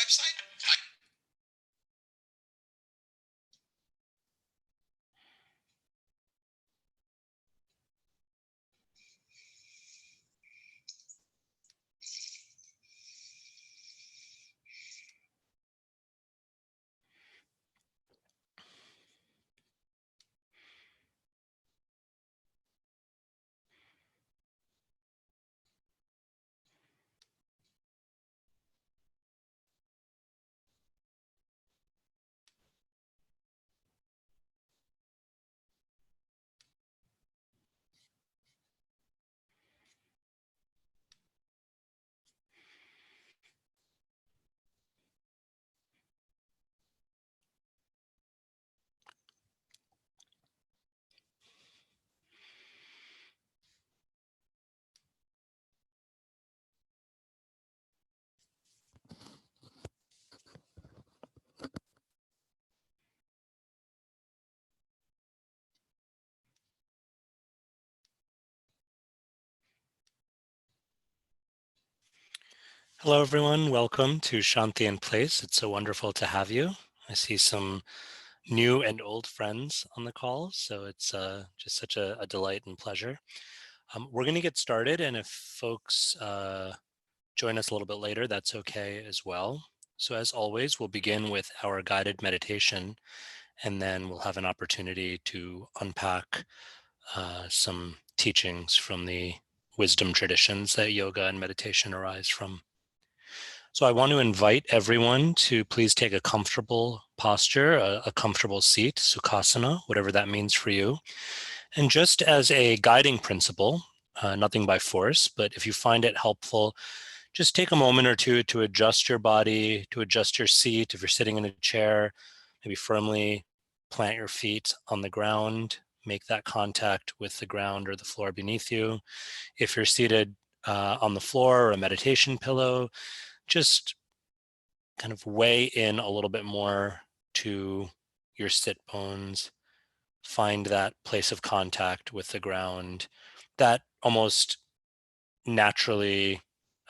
website. Hello, everyone. Welcome to Shanti in Place. It's so wonderful to have you. I see some new and old friends on the call, so it's just such a delight and pleasure. We're going to get started, and if folks join us a little bit later, that's okay as well. So as always, we'll begin with our guided meditation, and then we'll have an opportunity to unpack some teachings from the wisdom traditions that yoga and meditation arise from. So I want to invite everyone to please take a comfortable posture, a comfortable seat, Sukhasana, whatever that means for you. And just as a guiding principle, nothing by force, but if you find it helpful, just take a moment or two to adjust your body, to adjust your seat. If you're sitting in a chair, maybe firmly plant your feet on the ground, make that contact with the ground or the floor beneath you. If you're seated on the floor or a meditation pillow, just kind of weigh in a little bit more to your sit bones, find that place of contact with the ground that almost naturally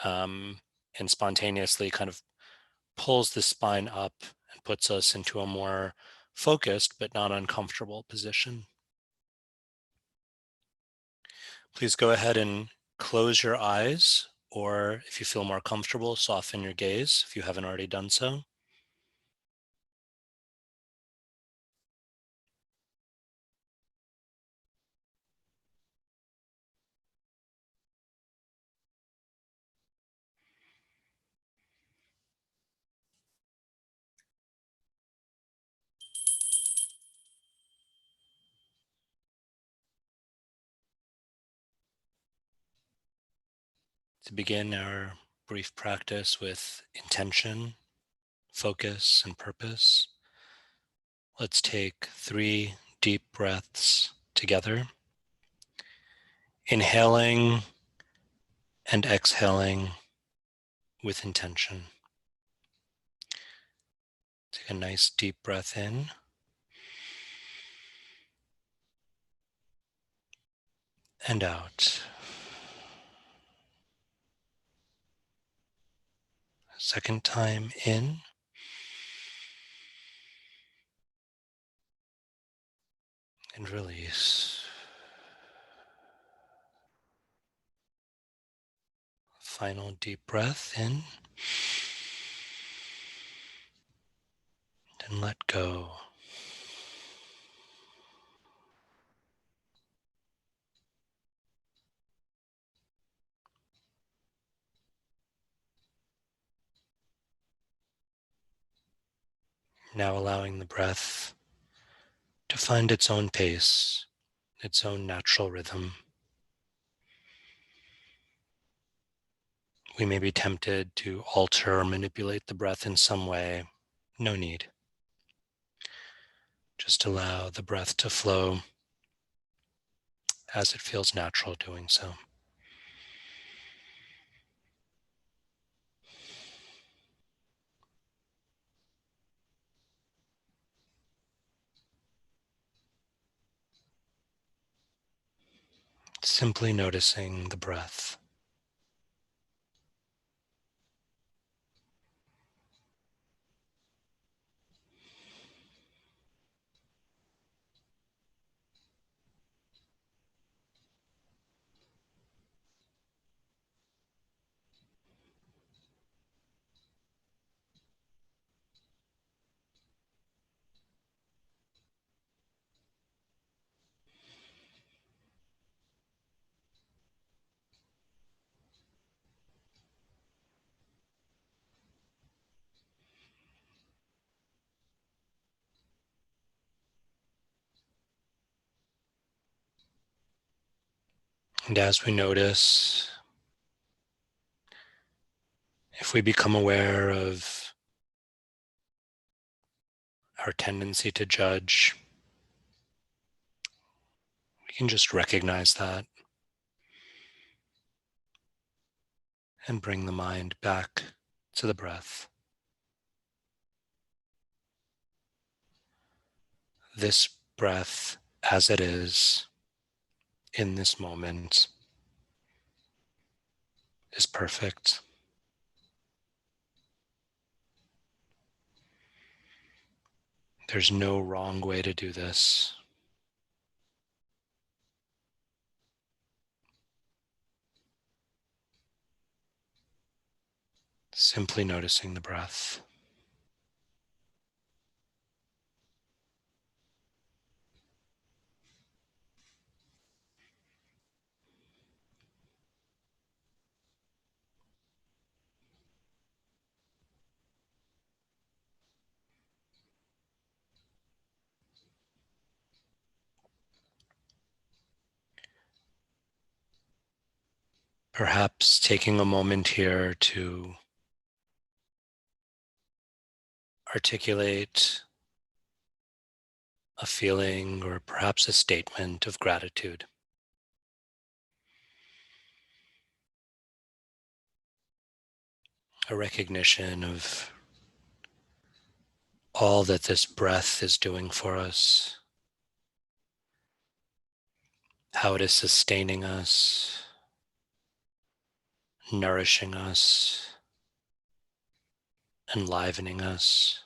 and spontaneously kind of pulls the spine up and puts us into a more focused but not uncomfortable position. Please go ahead and close your eyes, or if you feel more comfortable, soften your gaze if you haven't already done so. To begin our brief practice with intention, focus, and purpose, let's take 3 deep breaths together, inhaling and exhaling with intention. Take a nice deep breath in and out. Second time in and release. Final deep breath in and let go. Now allowing the breath to find its own pace, its own natural rhythm. We may be tempted to alter or manipulate the breath in some way. No need. Just allow the breath to flow as it feels natural doing so. Simply noticing the breath. And as we notice, if we become aware of our tendency to judge, we can just recognize that and bring the mind back to the breath. This breath, as it is in this moment, is perfect. There's no wrong way to do this. Simply noticing the breath. Perhaps taking a moment here to articulate a feeling or perhaps a statement of gratitude. A recognition of all that this breath is doing for us, how it is sustaining us, nourishing us, enlivening us.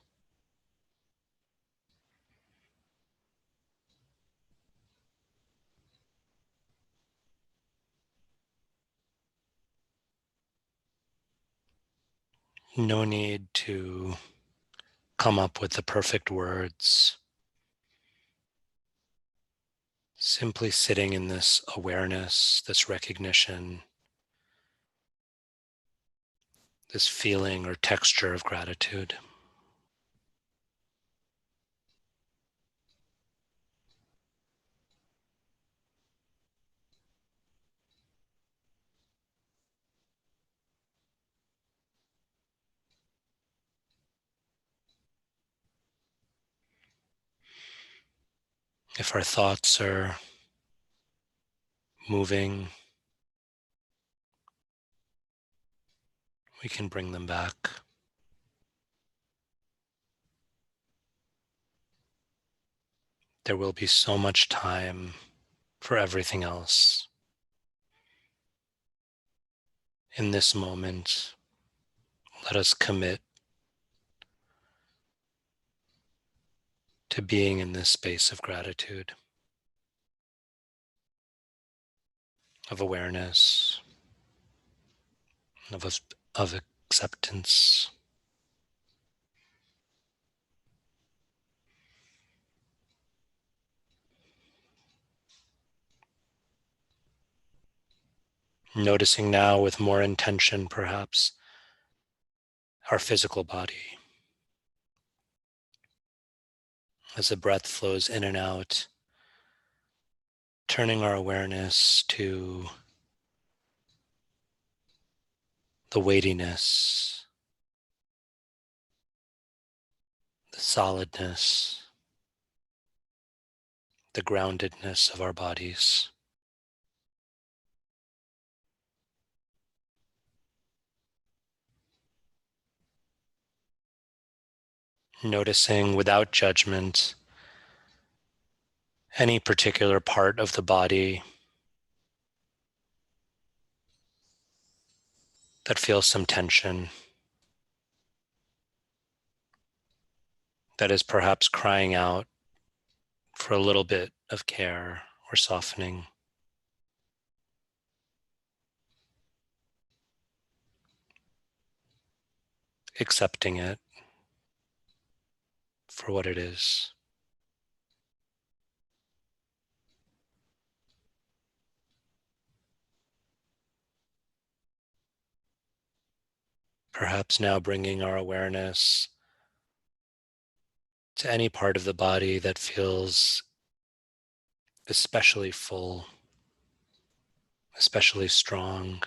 No need to come up with the perfect words. Simply sitting in this awareness, this recognition, this feeling or texture of gratitude. If our thoughts are moving, we can bring them back. There will be so much time for everything else. In this moment, let us commit to being in this space of gratitude, of awareness, of acceptance. Noticing now with more intention, perhaps, our physical body. As the breath flows in and out, turning our awareness to the weightiness, the solidness, the groundedness of our bodies. Noticing without judgment any particular part of the body that feels some tension, that is perhaps crying out for a little bit of care or softening. Accepting it for what it is. Perhaps now bringing our awareness to any part of the body that feels especially full, especially strong,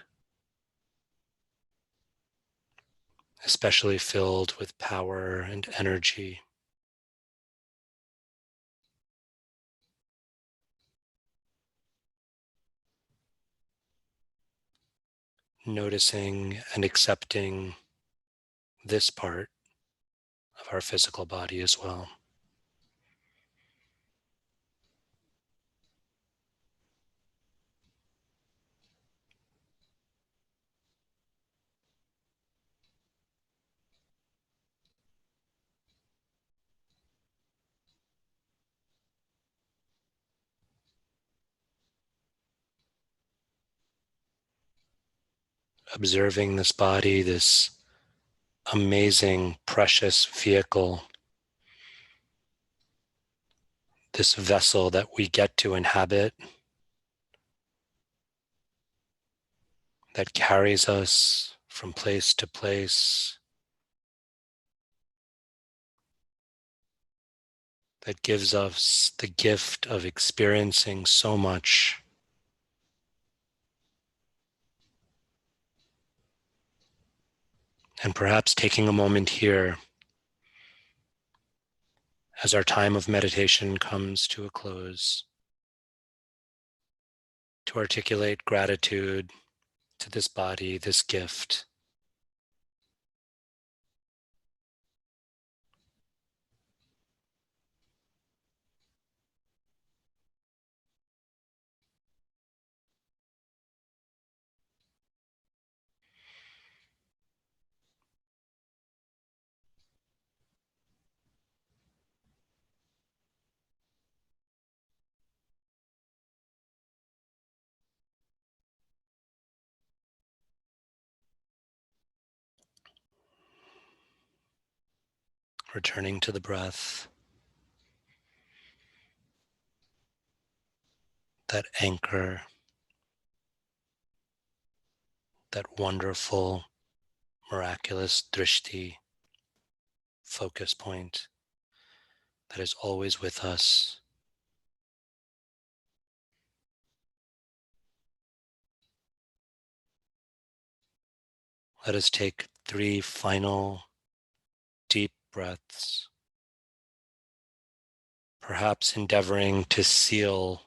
especially filled with power and energy. Noticing and accepting this part of our physical body as well. Observing this body, this amazing, precious vehicle, this vessel that we get to inhabit, that carries us from place to place, that gives us the gift of experiencing so much. And perhaps taking a moment here as our time of meditation comes to a close to articulate gratitude to this body, this gift. Returning to the breath, that anchor, that wonderful, miraculous drishti, focus point that is always with us. Let us take 3 final deep breaths, perhaps endeavoring to seal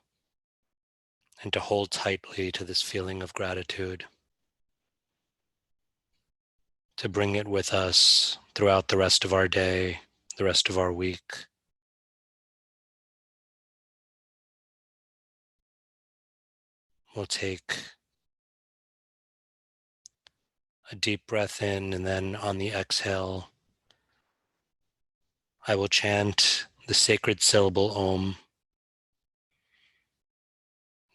and to hold tightly to this feeling of gratitude, to bring it with us throughout the rest of our day, the rest of our week. We'll take a deep breath in, and then on the exhale, I will chant the sacred syllable Om,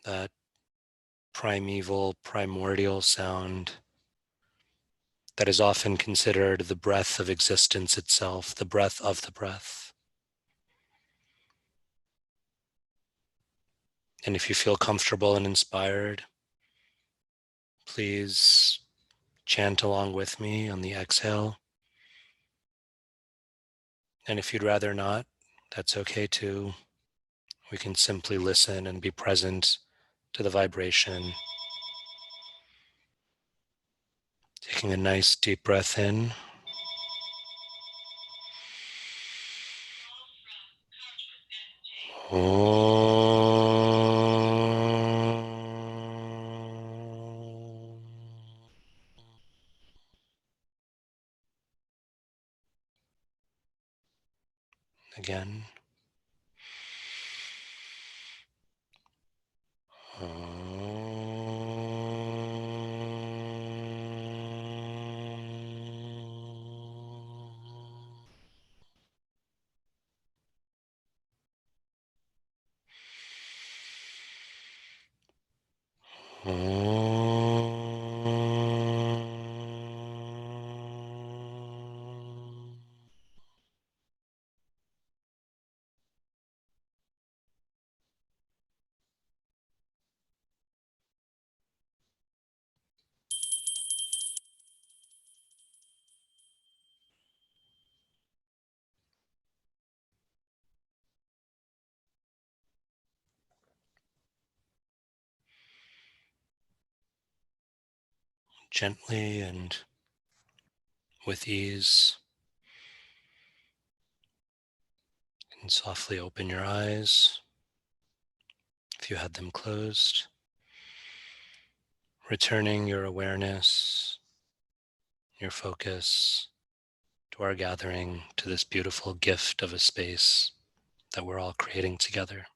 that primeval, primordial sound that is often considered the breath of existence itself, the breath of the breath. And if you feel comfortable and inspired, please chant along with me on the exhale. And if you'd rather not, that's okay too. We can simply listen and be present to the vibration. Taking a nice deep breath in. Again. gently and with ease. And softly open your eyes if you had them closed, returning your awareness, your focus to our gathering, to this beautiful gift of a space that we're all creating together.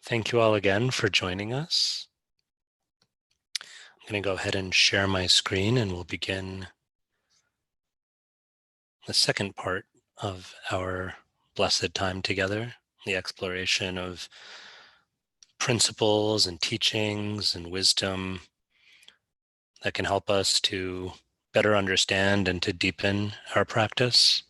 Thank you all again for joining us. I'm going to go ahead and share my screen and we'll begin the second part of our blessed time together, the exploration of principles and teachings and wisdom that can help us to better understand and to deepen our practice.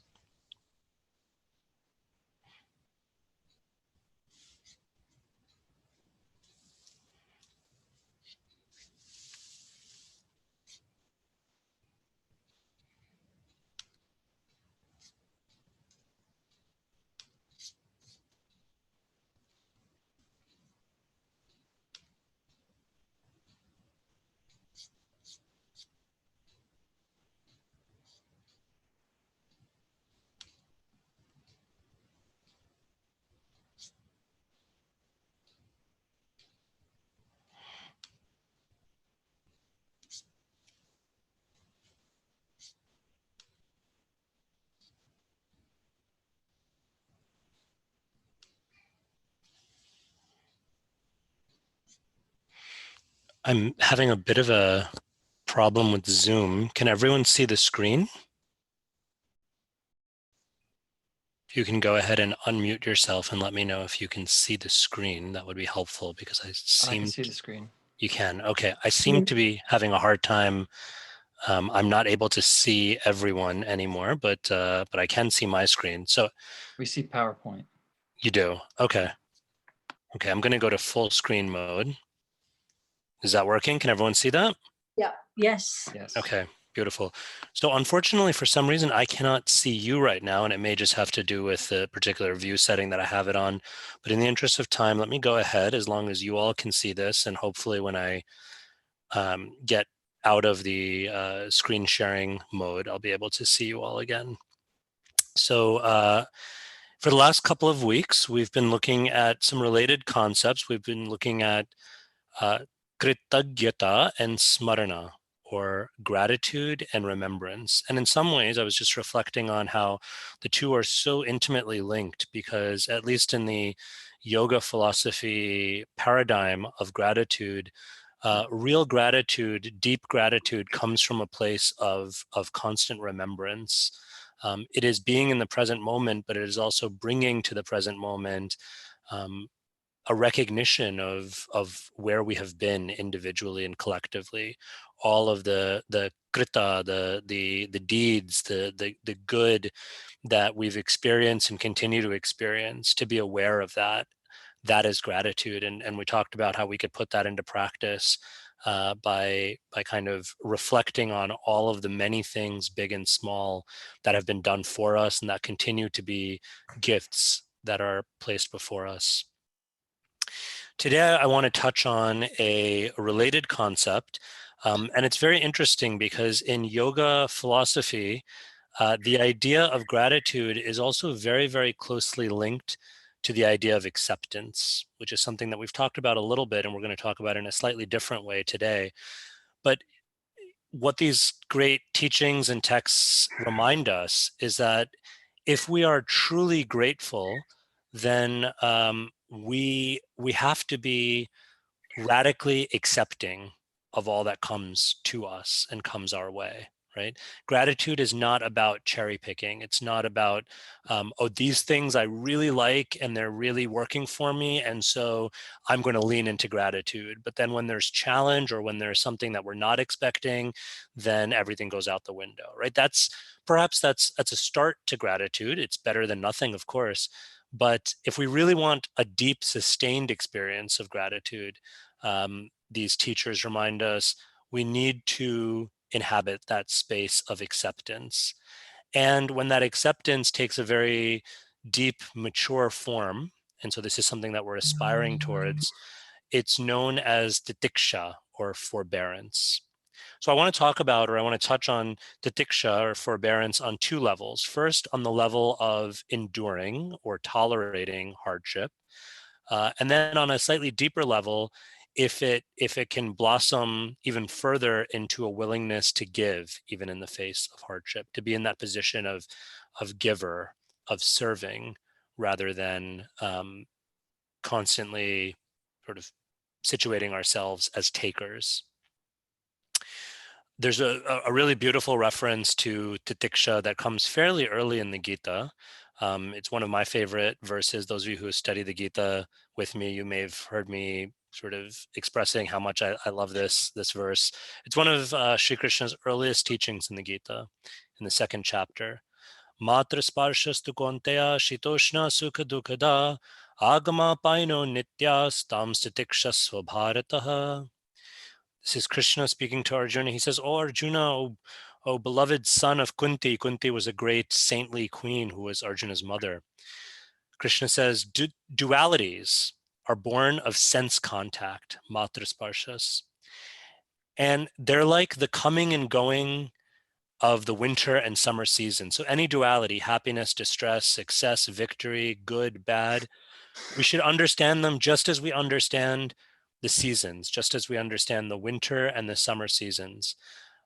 I'm having a bit of a problem with Zoom. Can everyone see the screen? If you can go ahead and unmute yourself and let me know if you can see the screen, that would be helpful because I can seem see the screen. you can. Okay, I seem to be having a hard time. I'm not able to see everyone anymore, but I can see my screen. So We see PowerPoint. you do. Okay. Okay, I'm going to go to full screen mode. Is that working? Can everyone see that? Yeah. Yes. Yes. Okay, beautiful. So unfortunately, for some reason, I cannot see you right now, and it may just have to do with the particular view setting that I have it on. But in the interest of time, let me go ahead as long as you all can see this, and hopefully when I get out of the screen sharing mode, I'll be able to see you all again. So for the last couple of weeks, we've been looking at some related concepts. We've been looking at kritagyata and smarana, or gratitude and remembrance. And in some ways, I was just reflecting on how the two are so intimately linked because, at least in the yoga philosophy paradigm of gratitude, real gratitude, deep gratitude comes from a place of constant remembrance. It is being in the present moment, but it is also bringing to the present moment a recognition of where we have been individually and collectively, all of the krita, the deeds, the good that we've experienced and continue to experience, to be aware of that. That is gratitude, and we talked about how we could put that into practice by kind of reflecting on all of the many things, big and small, that have been done for us and that continue to be gifts that are placed before us. Today, I want to touch on a related concept, and it's very interesting because in yoga philosophy, the idea of gratitude is also very, very closely linked to the idea of acceptance, which is something that we've talked about a little bit, and we're going to talk about in a slightly different way today. But what these great teachings and texts remind us is that if we are truly grateful, then we have to be radically accepting of all that comes to us and comes our way, right? Gratitude is not about cherry picking. It's not about, oh, these things I really like and they're really working for me. And so I'm going to lean into gratitude. But then when there's challenge or when there's something that we're not expecting, then everything goes out the window, right? That's a start to gratitude. It's better than nothing, of course. But if we really want a deep, sustained experience of gratitude, these teachers remind us we need to inhabit that space of acceptance. And when that acceptance takes a very deep, mature form, and so this is something that we're aspiring towards, it's known as titiksha or forbearance. So I want to talk about, or I want to touch on titiksha or forbearance on two levels. First, on the level of enduring or tolerating hardship. And then on a slightly deeper level, if it can blossom even further into a willingness to give, even in the face of hardship, to be in that position of giver, of serving, rather than constantly sort of situating ourselves as takers. There's a really beautiful reference to Titiksha that comes fairly early in the Gita. It's one of my favorite verses. Those of you who study the Gita with me, you may have heard me sort of expressing how much I love this verse. It's one of Sri Krishna's earliest teachings in the Gita, in the second chapter. Matra sparshastu konteya shitoshna sukha dukkada agama paino nityas tam titikshasva bharataha. This is Krishna speaking to Arjuna. He says, "Oh Arjuna, oh beloved son of Kunti." Kunti was a great saintly queen who was Arjuna's mother. Krishna says, dualities are born of sense contact, matrasparshas. And they're like the coming and going of the winter and summer season. So any duality, happiness, distress, success, victory, good, bad, we should understand them just as we understand the seasons, just as we understand the winter and the summer seasons.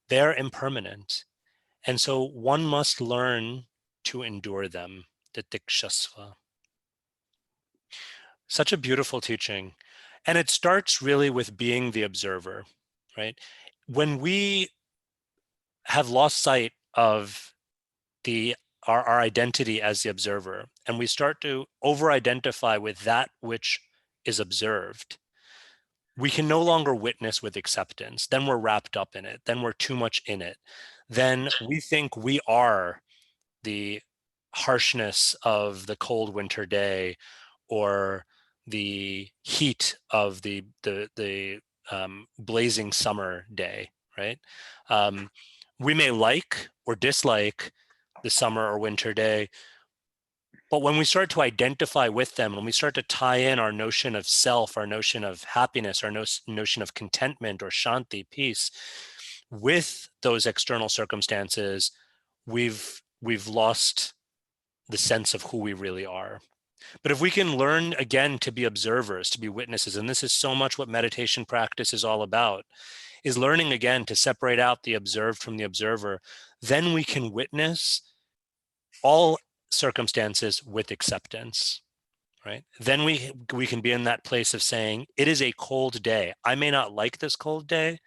They're impermanent. And so one must learn to endure them, the tikshasva. Such a beautiful teaching. And it starts really with being the observer, right? When we have lost sight of our identity as the observer, and we start to over-identify with that which is observed, we can no longer witness with acceptance. Then we're wrapped up in it. Then we're too much in it. Then we think we are the harshness of the cold winter day or the heat of the blazing summer day, right? Um, we may like or dislike the summer or winter day, but when we start to identify with them, when we start to tie in our notion of self, our notion of happiness, our notion of contentment or shanti, peace, with those external circumstances, we've lost the sense of who we really are. But if we can learn again to be observers, to be witnesses, and this is so much what meditation practice is all about, is learning again to separate out the observed from the observer, then we can witness all circumstances with acceptance, right? Then we can be in that place of saying, it is a cold day. I may not like this cold day.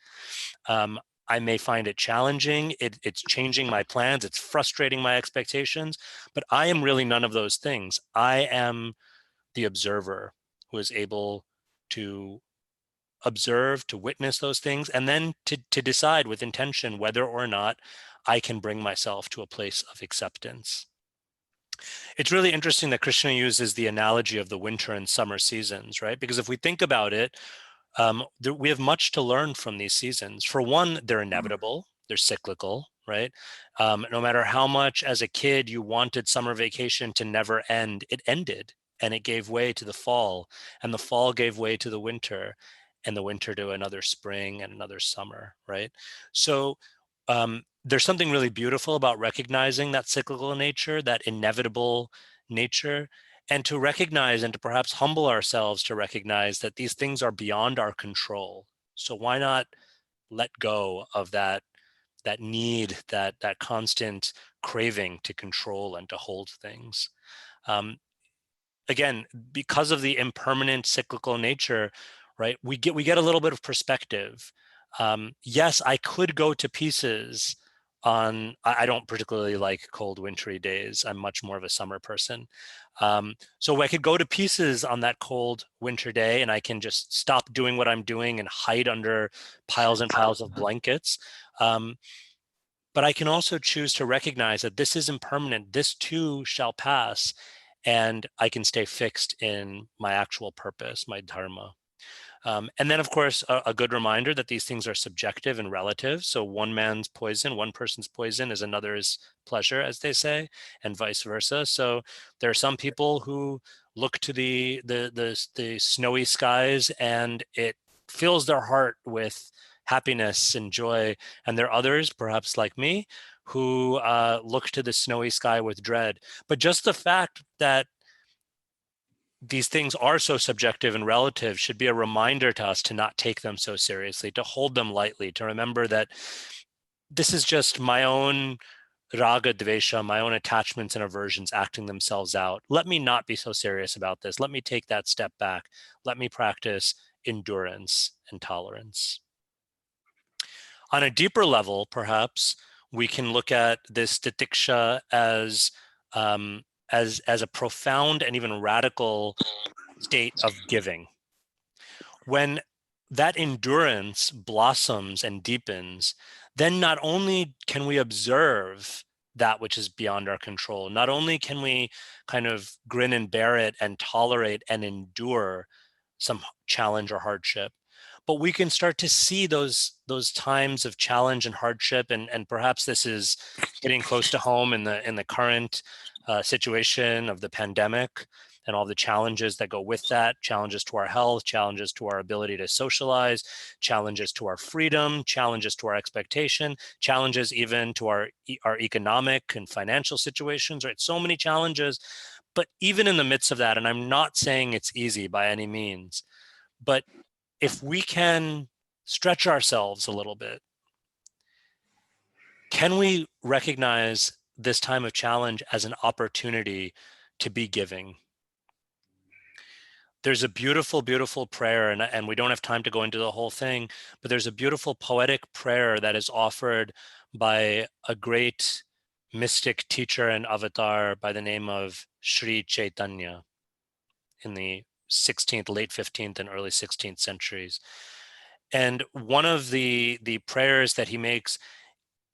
I may find it challenging. It's changing my plans. It's frustrating my expectations, but I am really none of those things. I am the observer who is able to observe, to witness those things, and then to decide with intention whether or not I can bring myself to a place of acceptance. It's really interesting that Krishna uses the analogy of the winter and summer seasons, right? Because if we think about it, we have much to learn from these seasons. For one, they're inevitable, they're cyclical, right? No matter how much as a kid you wanted summer vacation to never end, it ended and it gave way to the fall, and the fall gave way to the winter, and the winter to another spring and another summer, right? So there's something really beautiful about recognizing that cyclical nature, that inevitable nature, and to recognize and to perhaps humble ourselves to recognize that these things are beyond our control. So why not let go of that need, that constant craving to control and to hold things? Again, because of the impermanent cyclical nature, right? We get a little bit of perspective. Yes, I could go to pieces I don't particularly like cold wintry days. I'm much more of a summer person. So I could go to pieces on that cold winter day, and I can just stop doing what I'm doing and hide under piles and piles of blankets. Um, but I can also choose to recognize that this is impermanent. This too shall pass, and I can stay fixed in my actual purpose, my dharma. And then, of course, a good reminder that these things are subjective and relative. So one man's poison, one person's poison is another's pleasure, as they say, and vice versa. So there are some people who look to the snowy skies and it fills their heart with happiness and joy. And there are others, perhaps like me, who look to the snowy sky with dread. But just the fact that these things are so subjective and relative should be a reminder to us to not take them so seriously, to hold them lightly, to remember that this is just my own raga dvesha, my own attachments and aversions acting themselves out. Let me not be so serious about this. Let me take that step back. Let me practice endurance and tolerance. On a deeper level, perhaps, we can look at this titiksha as a profound and even radical state of giving. When that endurance blossoms and deepens, then not only can we observe that which is beyond our control, not only can we kind of grin and bear it and tolerate and endure some challenge or hardship, but we can start to see those times of challenge and hardship, and perhaps this is hitting close to home in the current situation of the pandemic and all the challenges that go with that, challenges to our health, challenges to our ability to socialize, challenges to our freedom, challenges to our expectation, challenges even to our economic and financial situations, right? So many challenges. But even in the midst of that, and I'm not saying it's easy by any means, but if we can stretch ourselves a little bit, can we recognize this time of challenge as an opportunity to be giving? There's a beautiful, beautiful prayer, and we don't have time to go into the whole thing, but there's a beautiful poetic prayer that is offered by a great mystic teacher and avatar by the name of Sri Chaitanya in the 16th, late 15th and early 16th centuries. And one of the prayers that he makes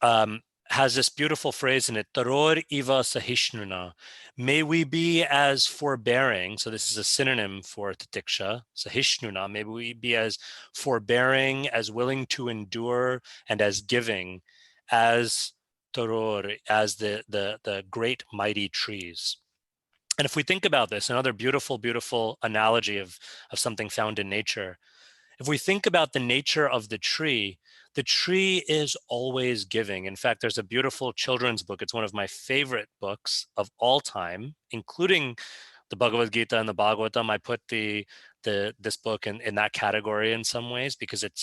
has this beautiful phrase in it, Taror iva sahishnuna. May we be as forbearing. So this is a synonym for titiksha, sahishnuna. May we be as forbearing, as willing to endure, and as giving as Taror, as the great mighty trees. And if we think about this, another beautiful, beautiful analogy of something found in nature, if we think about the nature of the tree is always giving. In fact, there's a beautiful children's book. It's one of my favorite books of all time, including the Bhagavad Gita and the Bhagavatam. I put this book in that category in some ways because it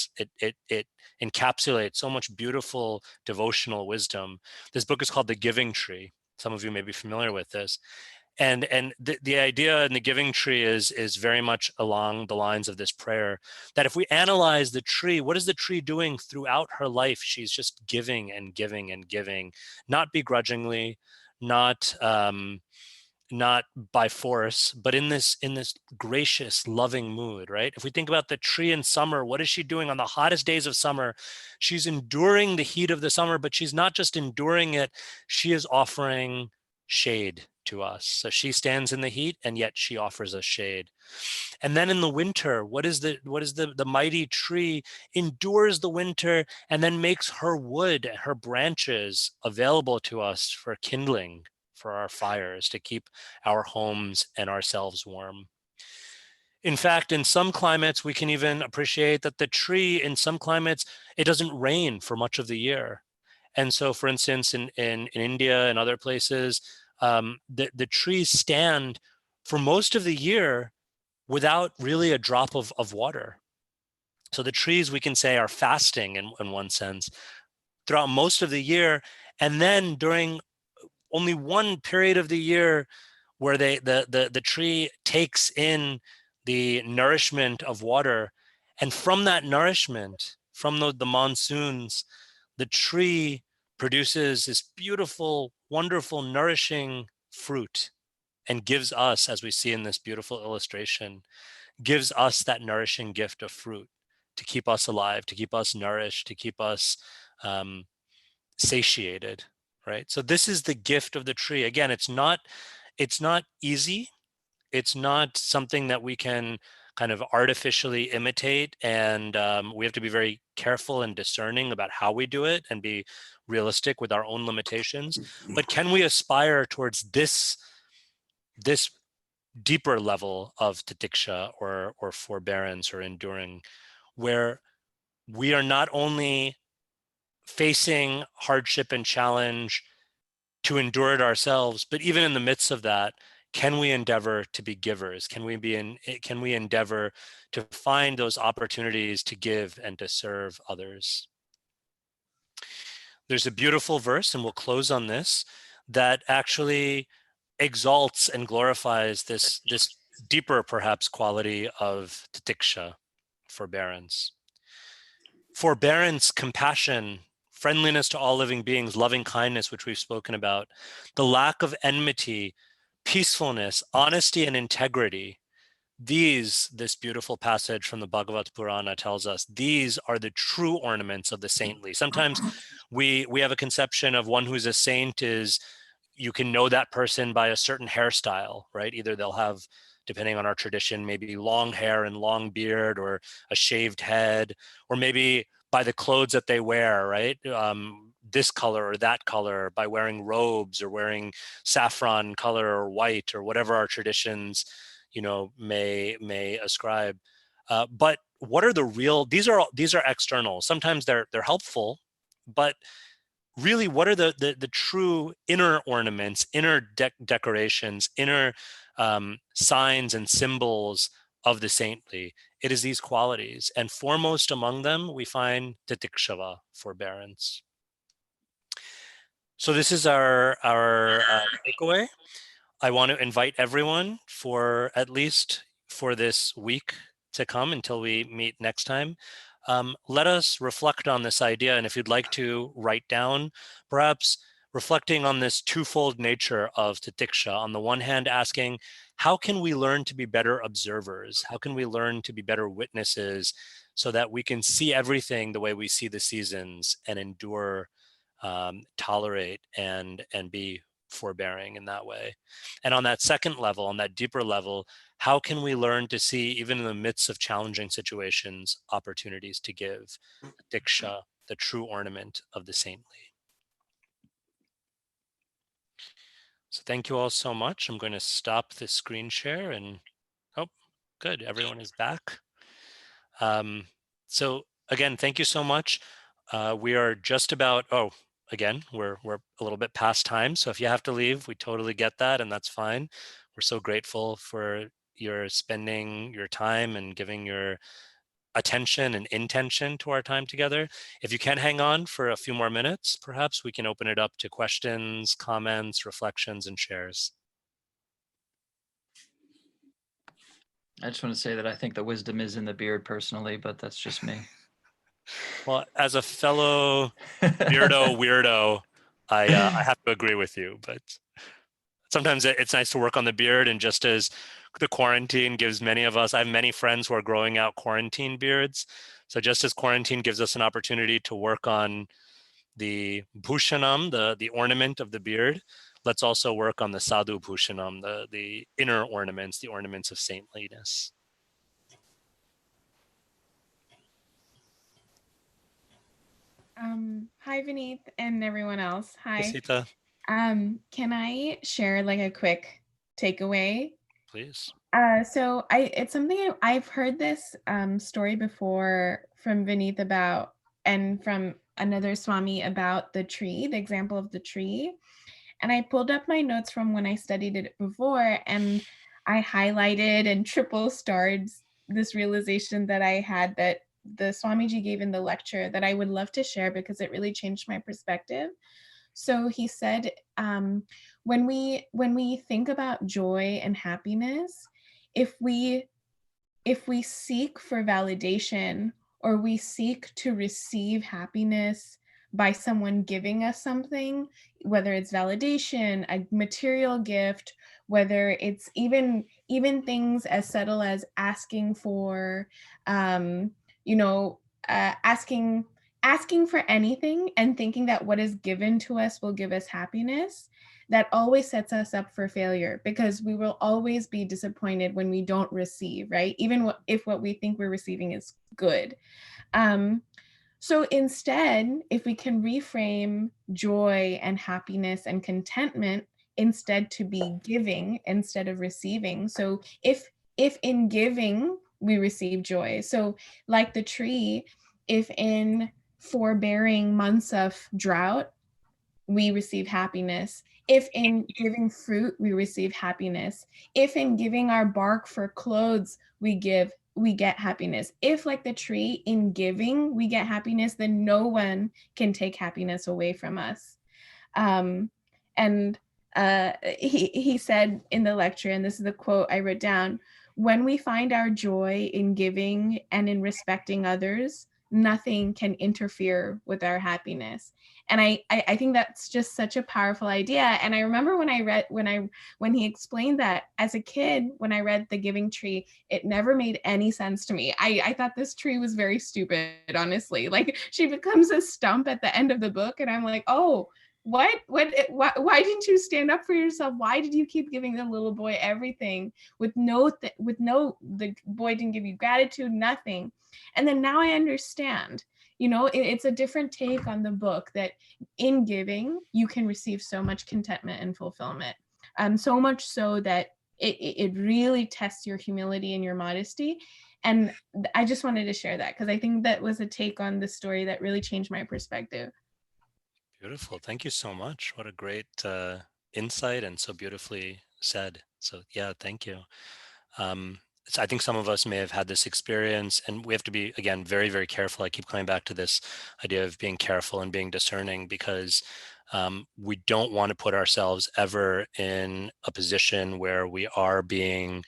encapsulates so much beautiful devotional wisdom. This book is called The Giving Tree. Some of you may be familiar with this. And the idea in the giving tree is very much along the lines of this prayer, that if we analyze the tree, what is the tree doing throughout her life? She's just giving and giving and giving, not begrudgingly, not not by force, but in this gracious, loving mood, right? If we think about the tree in summer, what is she doing on the hottest days of summer? She's enduring the heat of the summer, but she's not just enduring it, she is offering shade to us. So she stands in the heat and yet she offers us shade. And then in the winter, what is the mighty tree endures the winter and then makes her wood, her branches available to us for kindling, for our fires, to keep our homes and ourselves warm. In fact, in some climates, we can even appreciate that the tree, in some climates, it doesn't rain for much of the year. And so, for instance, in India and other places, the trees stand for most of the year without really a drop of water. So the trees, we can say, are fasting in one sense throughout most of the year. And then during only one period of the year where the tree takes in the nourishment of water. And from that nourishment, from the monsoons, the tree produces this beautiful, wonderful, nourishing fruit and gives us, as we see in this beautiful illustration, gives us that nourishing gift of fruit to keep us alive, to keep us nourished, to keep us satiated, right? So this is the gift of the tree. Again, it's not easy. It's not something that we can kind of artificially imitate, and we have to be very careful and discerning about how we do it and be realistic with our own limitations. But can we aspire towards this deeper level of titiksha or forbearance or enduring, where we are not only facing hardship and challenge to endure it ourselves, but even in the midst of that, can we endeavor to be givers? Can we endeavor to find those opportunities to give and to serve others? There's a beautiful verse, and we'll close on this, that actually exalts and glorifies this deeper, perhaps, quality of titiksha, forbearance. Forbearance, compassion, friendliness to all living beings, loving kindness, which we've spoken about, the lack of enmity, peacefulness, honesty, and integrity. This beautiful passage from the Bhagavad Purana tells us, these are the true ornaments of the saintly. Sometimes we have a conception of one who's a saint is, you can know that person by a certain hairstyle, right? Either they'll have, depending on our tradition, maybe long hair and long beard, or a shaved head, or maybe by the clothes that they wear, right? This color or that color, by wearing robes or wearing saffron color or white, or whatever our traditions, may ascribe. But what are the real? These are external. Sometimes they're helpful, but really, what are the true inner ornaments, inner decorations, inner signs and symbols of the saintly? It is these qualities, and foremost among them, we find titikshava, forbearance. So this is our takeaway. I want to invite everyone, for at least for this week to come until we meet next time, let us reflect on this idea. And if you'd like to write down, perhaps reflecting on this twofold nature of titiksha, on the one hand, asking, how can we learn to be better observers? How can we learn to be better witnesses so that we can see everything the way we see the seasons and endure, tolerate, and be forbearing in that way? And on that second level, on that deeper level, how can we learn to see, even in the midst of challenging situations, opportunities to give? Diksha, the true ornament of the saintly. So thank you all so much. I'm going to stop the screen share, and oh, good, everyone is back. So again, thank you so much. We are just about, again, we're a little bit past time. So if you have to leave, we totally get that, and that's fine. We're so grateful for your spending your time and giving your attention and intention to our time together. If you can hang on for a few more minutes, perhaps we can open it up to questions, comments, reflections, and shares. I just want to say that I think the wisdom is in the beard personally, but that's just me. Well, as a fellow weirdo, I have to agree with you, but sometimes it's nice to work on the beard. And just as the quarantine gives many of us, I have many friends who are growing out quarantine beards. So just as quarantine gives us an opportunity to work on the bhushanam, the ornament of the beard, let's also work on the sadhu bhushanam, the inner ornaments, the ornaments of saintliness. Hi, Vineet and everyone else. Hi. Sita, Can I share like a quick takeaway? please. So it's something I've heard this story before from Vineet about, and from another Swami about the tree, the example of the tree. And I pulled up my notes from when I studied it before, and I highlighted and triple starred this realization that I had, that the Swamiji gave in the lecture, that I would love to share because it really changed my perspective. So he said, when we think about joy and happiness, if we seek for validation, or we seek to receive happiness by someone giving us something, whether it's validation, a material gift, whether it's even things as subtle as asking for, you know, asking for anything and thinking that what is given to us will give us happiness, that always sets us up for failure, because we will always be disappointed when we don't receive, right? Even if what we think we're receiving is good. So instead, if we can reframe joy and happiness and contentment instead to be giving instead of receiving. So if in giving we receive joy, so like the tree, if in forbearing months of drought we receive happiness, if in giving fruit we receive happiness, if in giving our bark for clothes we get happiness, if like the tree in giving we get happiness, then no one can take happiness away from us. And he said in the lecture, and this is the quote I wrote down: when we find our joy in giving and in respecting others, nothing can interfere with our happiness. And I think that's just such a powerful idea. And I remember when he explained that as a kid, when I read The Giving Tree, it never made any sense to me. I thought this tree was very stupid, honestly. Like, she becomes a stump at the end of the book, and I'm like, oh, why didn't you stand up for yourself? Why did you keep giving the little boy everything with the boy didn't give you gratitude, nothing? And then now I understand, it's a different take on the book, that in giving you can receive so much contentment and fulfillment, so much so that it really tests your humility and your modesty. And I just wanted to share that because I think that was a take on the story that really changed my perspective. Beautiful. Thank you so much. What a great insight, and so beautifully said. So yeah, thank you. I think some of us may have had this experience, and we have to be, again, very, very careful. I keep coming back to this idea of being careful and being discerning, because we don't want to put ourselves ever in a position where we are being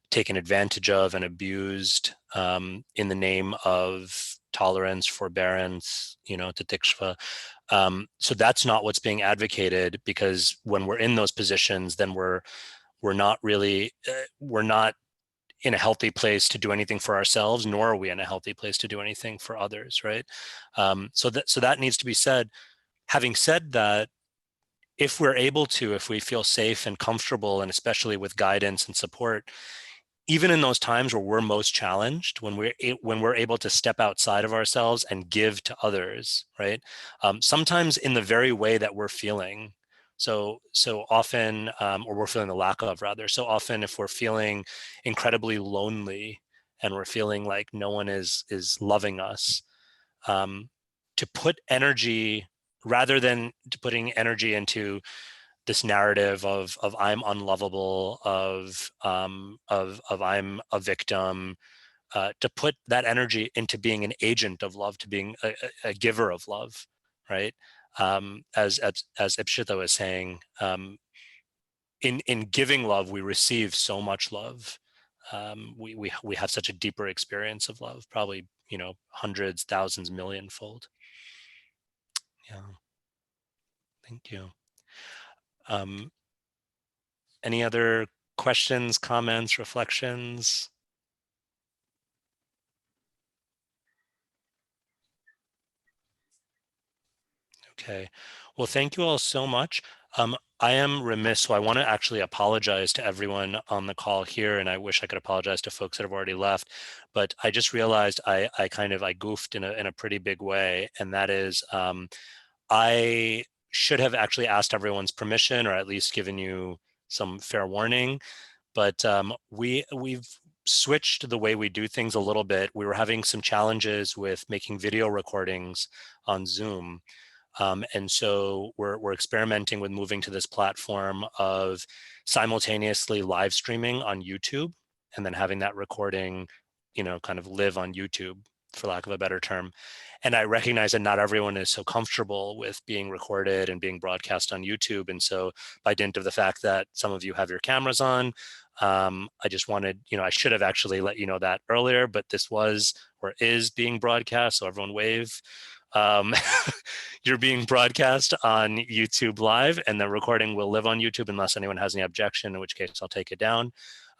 taken advantage of and abused in the name of tolerance, forbearance, titikshva. So that's not what's being advocated, because when we're in those positions, then we're not really we're not in a healthy place to do anything for ourselves, nor are we in a healthy place to do anything for others, right? So that needs to be said. Having said that, if we feel safe and comfortable, and especially with guidance and support, even in those times where we're most challenged, when we're able to step outside of ourselves and give to others, right? Sometimes in the very way that we're feeling. So often, or we're feeling the lack of, rather. So often, if we're feeling incredibly lonely and we're feeling like no one is loving us, to put energy, rather than to putting energy into this narrative of I'm unlovable, of I'm a victim, to put that energy into being an agent of love, to being a giver of love, right? As Ipshita was saying, in giving love, we receive so much love. We have such a deeper experience of love, probably hundreds, thousands, millionfold. Yeah, thank you. Any other questions, comments, reflections? Okay. Well, thank you all so much. I am remiss, so I want to actually apologize to everyone on the call here, and I wish I could apologize to folks that have already left. But I just realized I goofed in a pretty big way, and that is I should have actually asked everyone's permission, or at least given you some fair warning. But we've switched the way we do things a little bit. We were having some challenges with making video recordings on Zoom. And so we're experimenting with moving to this platform of simultaneously live streaming on YouTube, and then having that recording, kind of live on YouTube, for lack of a better term. And I recognize that not everyone is so comfortable with being recorded and being broadcast on YouTube. And so, by dint of the fact that some of you have your cameras on, I just wanted, I should have actually let you know that earlier, but this was, or is, being broadcast. So everyone wave. you're being broadcast on YouTube Live, and the recording will live on YouTube unless anyone has any objection, in which case I'll take it down.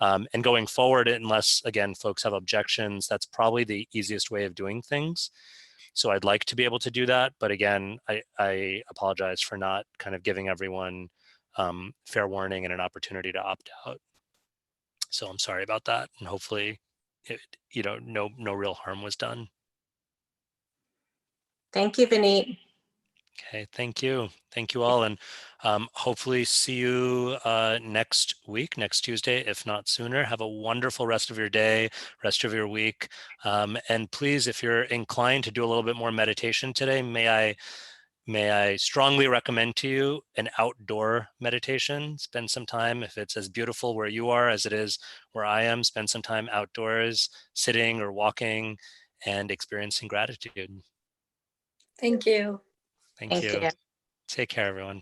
And going forward, unless, again, folks have objections, that's probably the easiest way of doing things. So I'd like to be able to do that. But again, I apologize for not kind of giving everyone fair warning and an opportunity to opt out. So I'm sorry about that. And hopefully, no real harm was done. Thank you, Vineet. Okay, thank you. Thank you all. And hopefully see you next week, next Tuesday, if not sooner. Have a wonderful rest of your day, rest of your week. And please, if you're inclined to do a little bit more meditation today, may I strongly recommend to you an outdoor meditation. Spend some time, if it's as beautiful where you are as it is where I am, spend some time outdoors, sitting or walking and experiencing gratitude. Thank you. Thank you. you. Take care, everyone.